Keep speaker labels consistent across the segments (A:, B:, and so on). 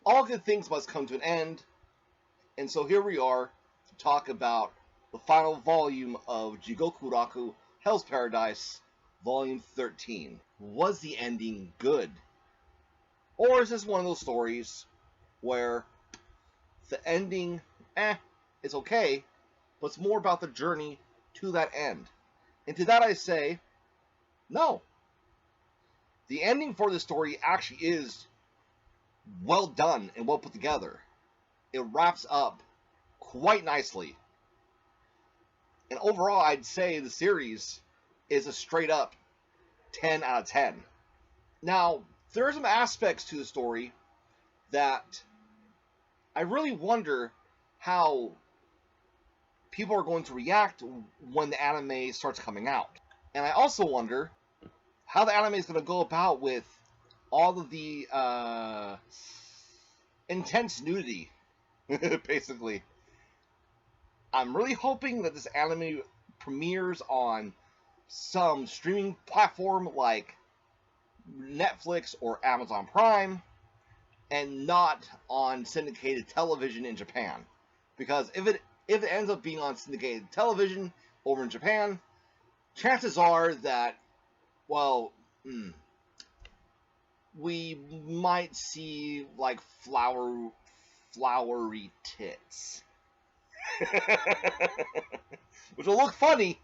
A: all good things must come to an end, and so here we are to talk about the final volume of Jigokuraku, Hell's Paradise, Volume 13. Was the ending good? Or is this one of those stories where the ending, it's okay, but it's more about the journey to that end? And to that I say, no. The ending for this story actually is well done and well put together. It wraps up quite nicely. And overall, I'd say the series is a straight up 10 out of 10. Now, there are some aspects to the story that I really wonder how people are going to react when the anime starts coming out. And I also wonder how the anime is going to go about with all of the intense nudity, basically. I'm really hoping that this anime premieres on some streaming platform like Netflix or Amazon Prime, and not on syndicated television in Japan. Because if it ends up being on syndicated television over in Japan, chances are that, well, we might see like flowery tits. Which will look funny,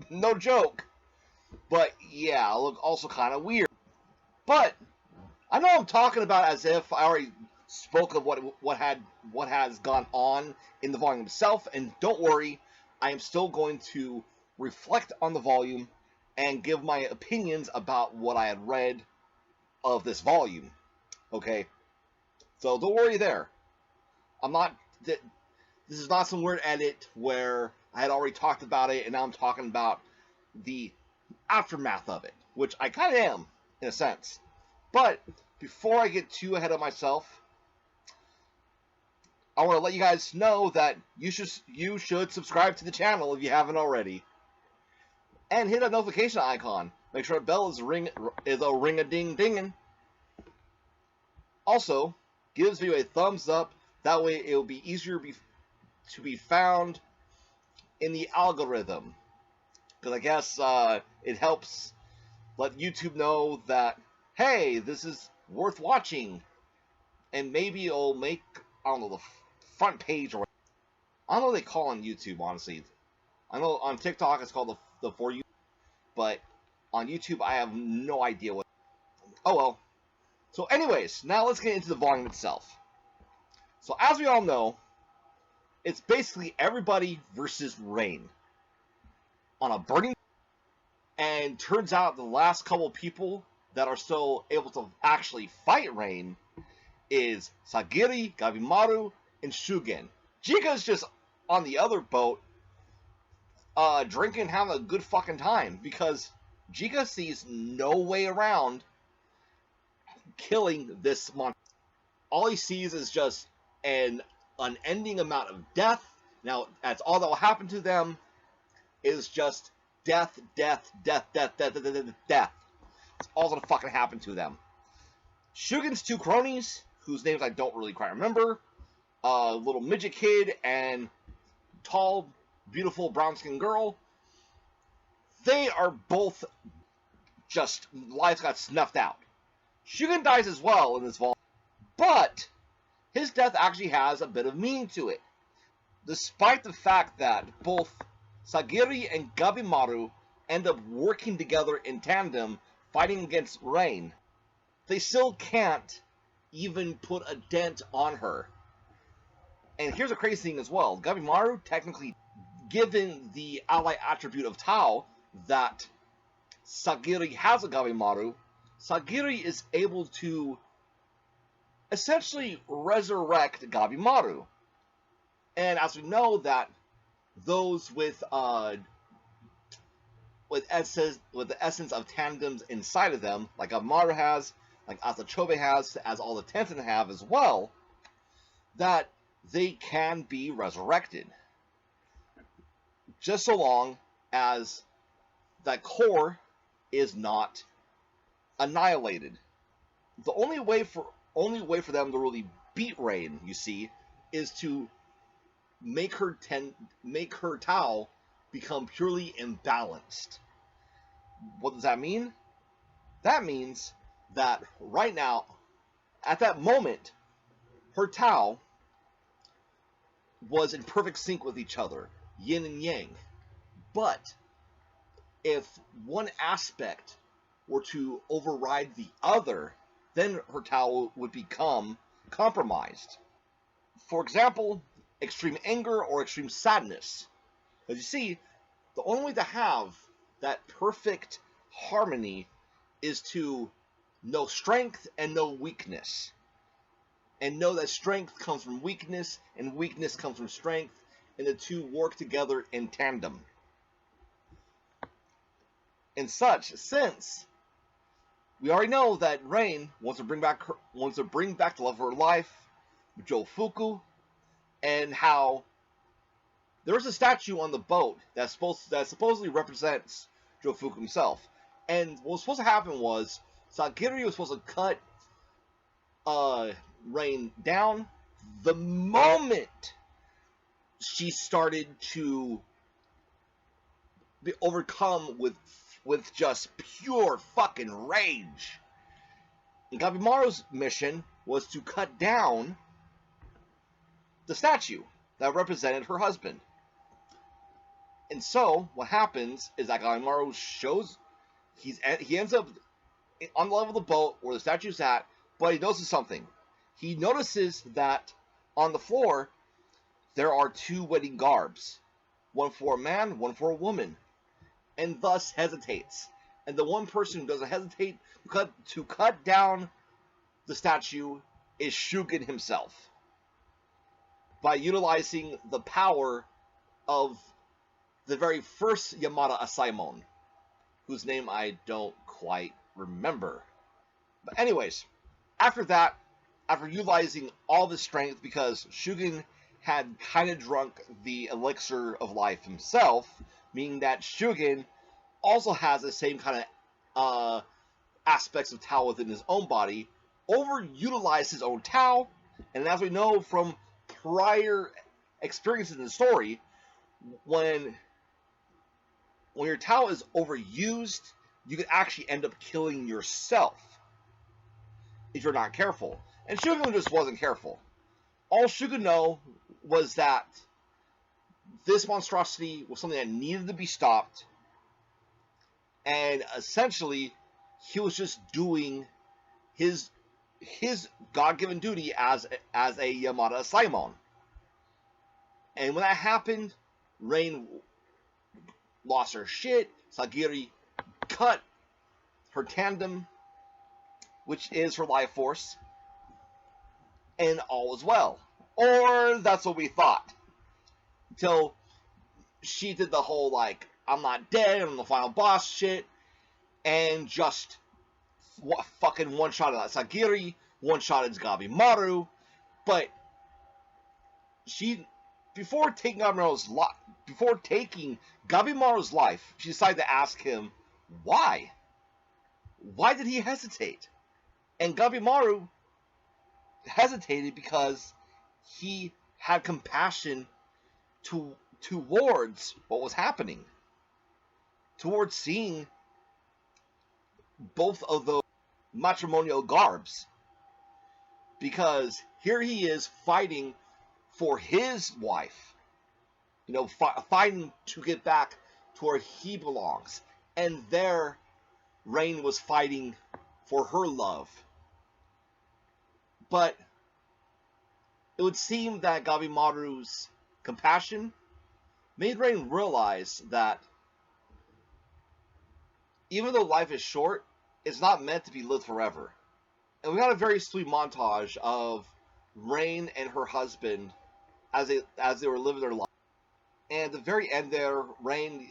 A: no joke. But yeah, it'll look also kind of weird. But I know I'm talking about as if I already spoke of what has gone on in the volume itself, and don't worry, I am still going to reflect on the volume and give my opinions about what I had read of this volume. Okay, so don't worry there. This is not some weird edit where I had already talked about it and now I'm talking about the aftermath of it, which I kind of am in a sense. But before I get too ahead of myself, I want to let you guys know that you should subscribe to the channel if you haven't already, and hit that notification icon. Make sure the bell is a ring-a-ding-dinging. Also, gives you a thumbs up. That way, it will be easier to be found in the algorithm. Because I guess it helps let YouTube know that, hey, this is worth watching. And maybe it'll make, I don't know, the front page or I don't know what they call on YouTube, honestly. I know on TikTok it's called the For You, but on YouTube I have no idea what. Oh well. So anyways, now let's get into the volume itself. So as we all know, it's basically everybody versus Rein on a burning, and turns out the last couple of people that are still able to actually fight Rein is Sagiri, Gabimaru, and Shugen. Jikka's just on the other boat, drinking, having a good fucking time, because Jikka sees no way around killing this monster. All he sees is just an unending amount of death. Now, that's all that will happen to them, is just death, death, death, death, death, death, death, death. That's all that'll fucking happen to them. Shugen's two cronies, whose names I don't really quite remember, little midget kid and tall, beautiful brown-skinned girl, they are both just, lives got snuffed out. Shugen dies as well in this volume, but his death actually has a bit of meaning to it. Despite the fact that both Sagiri and Gabimaru end up working together in tandem, fighting against Rein, they still can't even put a dent on her. And here's a crazy thing as well. Gabimaru, technically, given the ally attribute of Tao that Sagiri has a Gabimaru, Sagiri is able to essentially resurrect Gabimaru. And as we know that those with the essence of tandems inside of them, like Gabimaru has, like as the Choze has, as all the Tenten have as well, that they can be resurrected. Just so long as that core is not annihilated. The only way for only way for them to really beat Rein, you see, is to make her Tao become purely imbalanced. What does that mean? That means that right now, at that moment, her Tao was in perfect sync with each other, yin and yang. But if one aspect were to override the other, then her Tao would become compromised. For example, extreme anger or extreme sadness. As you see, the only way to have that perfect harmony is to know strength and know weakness. And know that strength comes from weakness, and weakness comes from strength, and the two work together in tandem. And such, since we already know that Rein wants to bring back the love of her life, Jofuku, and how there's a statue on the boat that supposedly represents Jofuku himself. And what was supposed to happen was Sagiri was supposed to cut Rein down the moment she started to be overcome with just pure fucking rage. And Gabimaru's mission was to cut down the statue that represented her husband. And so what happens is that Gabimaru he ends up on the level of the boat where the statue's at, but he notices something. He notices that on the floor there are two wedding garbs, one for a man, one for a woman, and thus hesitates. And the one person who doesn't hesitate to cut down the statue is Shugen himself, by utilizing the power of the very first Yamada Asaemon, whose name I don't quite remember. But anyways, after that, after utilizing all the strength, because Shugen had kind of drunk the elixir of life himself, meaning that Shugen also has the same kind of aspects of Tao within his own body, overutilized his own Tao, and as we know from prior experiences in the story, when your Tao is overused, you can actually end up killing yourself if you're not careful. And Shugen just wasn't careful. All Shugen knew was that this monstrosity was something that needed to be stopped, and essentially he was just doing his God-given duty as a Yamada Asaemon. And when that happened, Rein lost her shit. Sagiri cut her tandem, which is her life force, and all was well. Or that's what we thought. Until she did the whole, like, I'm not dead, I'm the final boss shit, and just fucking one-shot at Sagiri, one-shot at Gabimaru, but she, before taking Gabimaru's life, she decided to ask him, why? Why did he hesitate? And Gabimaru hesitated because he had compassion towards what was happening, towards seeing both of those matrimonial garbs, because here he is fighting for his wife, fighting to get back to where he belongs, and there Rein was fighting for her love. But it would seem that Gabimaru's compassion made Rein realize that even though life is short, it's not meant to be lived forever. And we got a very sweet montage of Rein and her husband as they were living their life. And at the very end there, Rein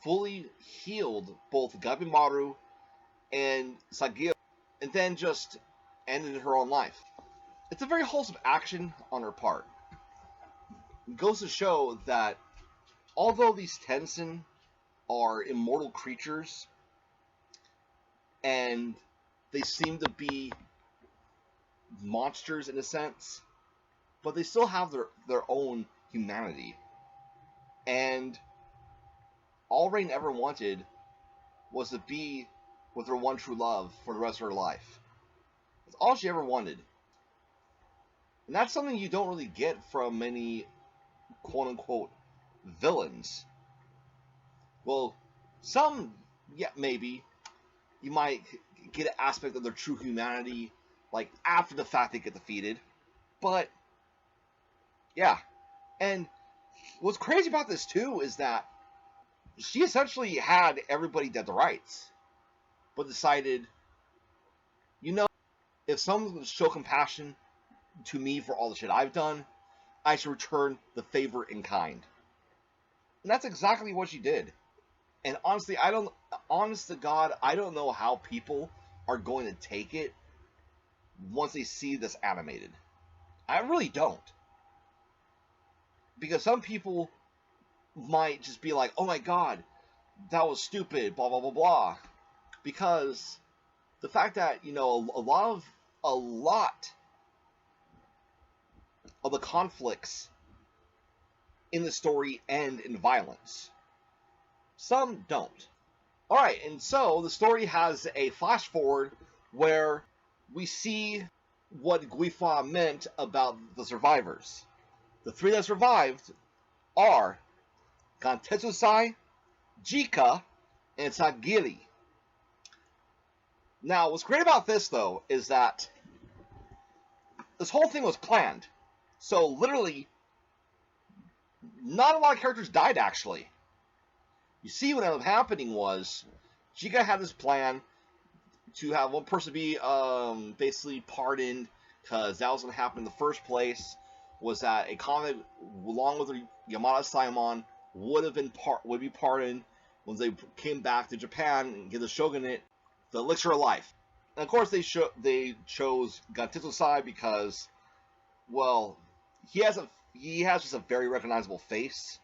A: fully healed both Gabimaru and Sagiri, and then just ended her own life. It's a very wholesome action on her part. It goes to show that although these Tensen are immortal creatures, and they seem to be monsters in a sense, but they still have their own humanity. And all Rein ever wanted was to be with her one true love for the rest of her life. That's all she ever wanted. And that's something you don't really get from many quote-unquote villains. Well, some, yeah, maybe. You might get an aspect of their true humanity, like, after the fact they get defeated. But, yeah. And what's crazy about this, too, is that she essentially had everybody dead to rights, but decided, you know, if someone would show compassion to me for all the shit I've done, I should return the favor in kind. And that's exactly what she did. And honestly, honest to God, I don't know how people are going to take it once they see this animated. I really don't. Because some people might just be like, oh my god, that was stupid, blah, blah, blah, blah. Because the fact that, a lot of the conflicts in the story end in violence. Some don't. Alright, and so the story has a flash forward where we see what Guifa meant about the survivors. The three that survived are Gantetsusai, Jikka, and Sagiri. Now, what's great about this, though, is that this whole thing was planned. So, literally, not a lot of characters died, actually. You see, what ended up happening was, Jikka had this plan to have one person be basically pardoned, because that was going to happen in the first place, was that a convict, along with Yamada Saimon, would be pardoned when they came back to Japan and give the shogunate the elixir of life. And of course, they chose Gantetsusai because, well, he has just a very recognizable face.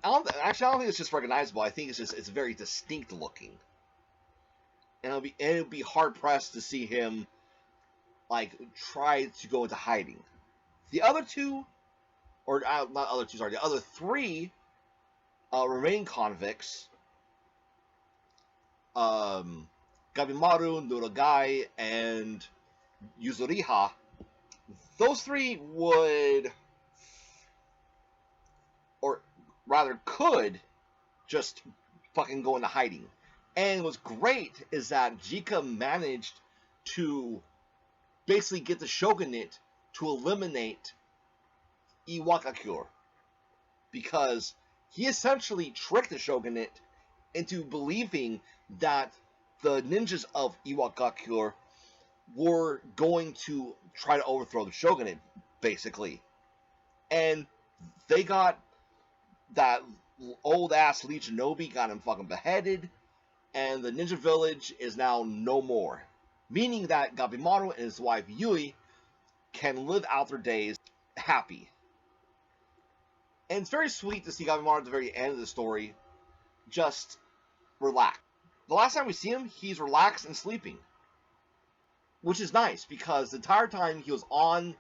A: I don't think it's just recognizable. I think it's very distinct looking, and it'll be hard pressed to see him like try to go into hiding. The other two, or not other two, sorry, the other three remaining convicts, Gabimaru, Nurugai, and Yuzuriha, those three would, or rather could, just fucking go into hiding. And what's great is that Jikka managed to basically get the shogunate to eliminate Iwagakure, because he essentially tricked the shogunate into believing that the ninjas of Iwagakure were going to try to overthrow the shogunate, basically. And they got that old-ass Legionobi, got him fucking beheaded, and the ninja village is now no more. Meaning that Gabimaru and his wife Yui can live out their days happy. And it's very sweet to see Gabimaru at the very end of the story just relax. The last time we see him, he's relaxed and sleeping. Which is nice, because the entire time he was on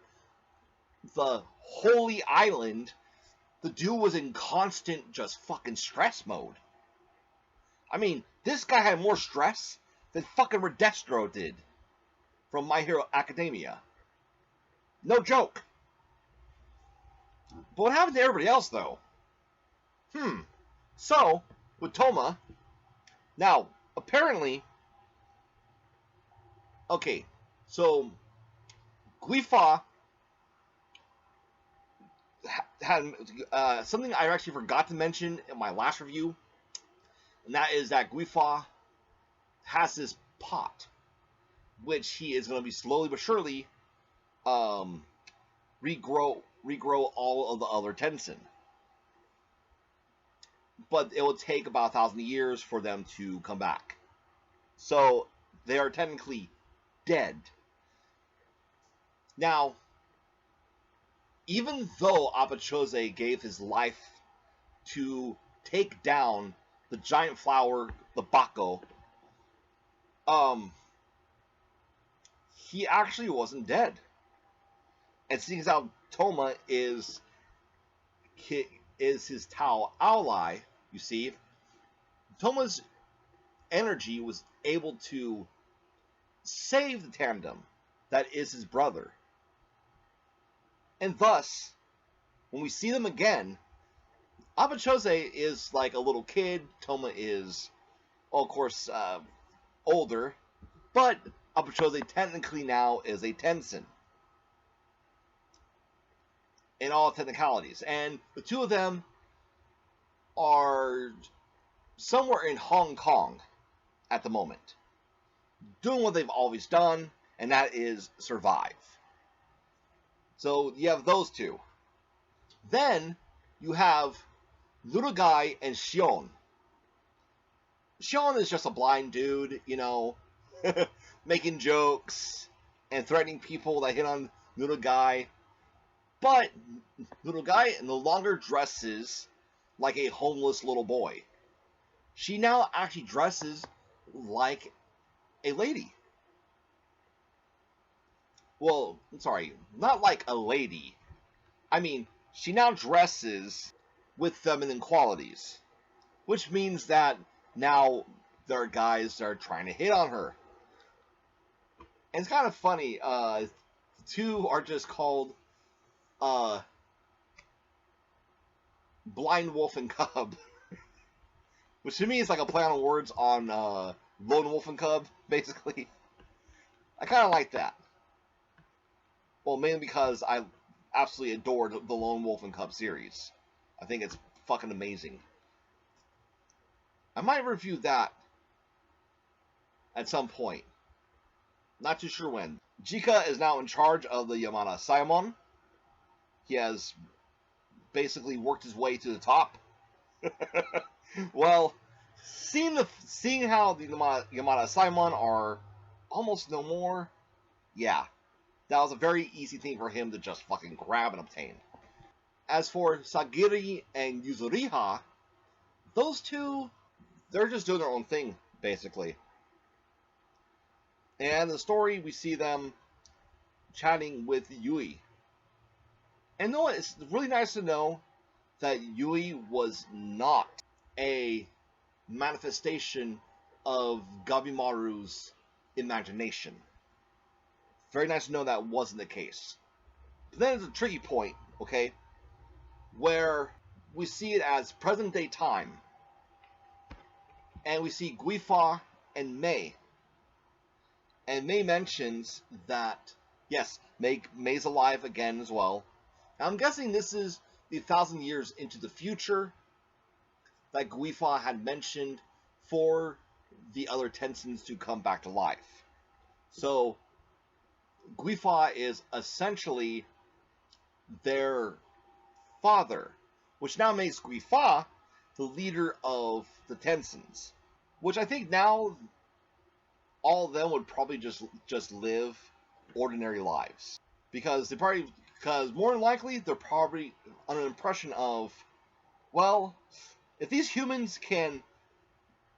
A: the Holy Island, the dude was in constant just fucking stress mode. I mean, this guy had more stress than fucking Redestro did from My Hero Academia. No joke. But what happened to everybody else, though? So, with Toma, now, apparently, okay, so, Guifa had something I actually forgot to mention in my last review, and that is that Guifa has this pot, which he is going to be slowly but surely regrow all of the other Tensen. But it will take about 1,000 years for them to come back. So they are technically dead. Now, even though Appa Choze gave his life to take down the giant flower, the Bako, he actually wasn't dead. And seeing as how Toma is his Tao ally, you see, Toma's energy was able to save the tandem that is his brother. And thus, when we see them again, Choze is like a little kid. Toma is, well, of course, older. But Choze technically now is a Tensen. In all technicalities. And the two of them are somewhere in Hong Kong at the moment, doing what they've always done, and that is survive. So you have those two. Then you have Nurugai and Shion. Shion is just a blind dude, you know, making jokes and threatening people that hit on Nurugai. But Nurugai no longer dresses like a homeless little boy. She now actually dresses like a lady. Well, I'm sorry, not like a lady. I mean, she now dresses with feminine qualities. Which means that now there are guys that are trying to hit on her. And it's kind of funny, the two are just called Blind Wolf and Cub. Which to me is like a play on words on Lone Wolf and Cub, basically. I kind of like that. Well, mainly because I absolutely adored the Lone Wolf and Cub series. I think it's fucking amazing. I might review that at some point. Not too sure when. Jikka is now in charge of the Yamada Saimon. He has basically worked his way to the top. Well, seeing how the Yamada Saimon are almost no more, yeah, that was a very easy thing for him to just fucking grab and obtain. As for Sagiri and Yuzuriha, those two, they're just doing their own thing, basically. And in the story, we see them chatting with Yui. And you know what? It's really nice to know that Yui was not a manifestation of Gabimaru's imagination. Very nice to know that wasn't the case. But then there's a tricky point, okay, where we see it as present day time. And we see Guifa and Mei. And Mei mentions that, yes, Mei's alive again as well. Now, I'm guessing this is the 1,000 years into the future that Guifa had mentioned for the other Tensens to come back to life. So, Guifa is essentially their father, which now makes Guifa the leader of the Tensens. Which I think now all of them would probably just live ordinary lives. Because more than likely, they're probably under an impression of, well, if these humans can,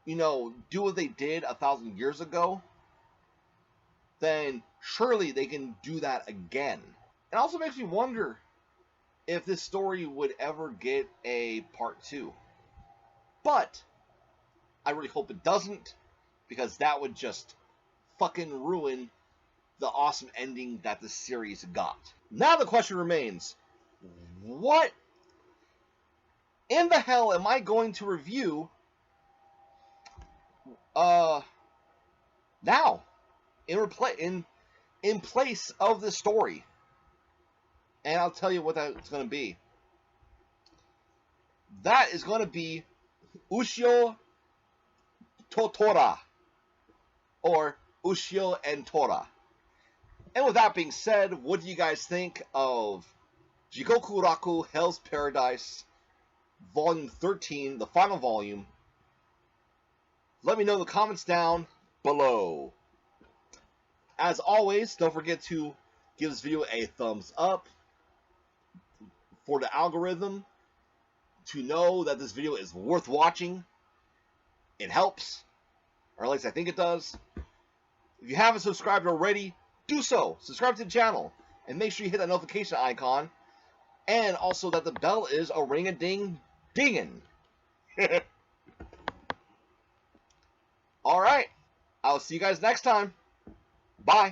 A: you know, do what they did 1,000 years ago, then surely they can do that again. It also makes me wonder if this story would ever get a part 2. But I really hope it doesn't, because that would just fucking ruin the awesome ending that the series got. Now the question remains, what in the hell am I going to review now in place of this story? And I'll tell you what that's going to be. That is going to be Ushio Totora, or Ushio and Tora. And with that being said, what do you guys think of Jigokuraku Hell's Paradise Volume 13, the final volume? Let me know in the comments down below. As always, don't forget to give this video a thumbs up for the algorithm to know that this video is worth watching. It helps, or at least I think it does. If you haven't subscribed already, do so. Subscribe to the channel. And make sure you hit that notification icon. And also that the bell is a ring-a-ding-dingin'. Alright. I'll see you guys next time. Bye.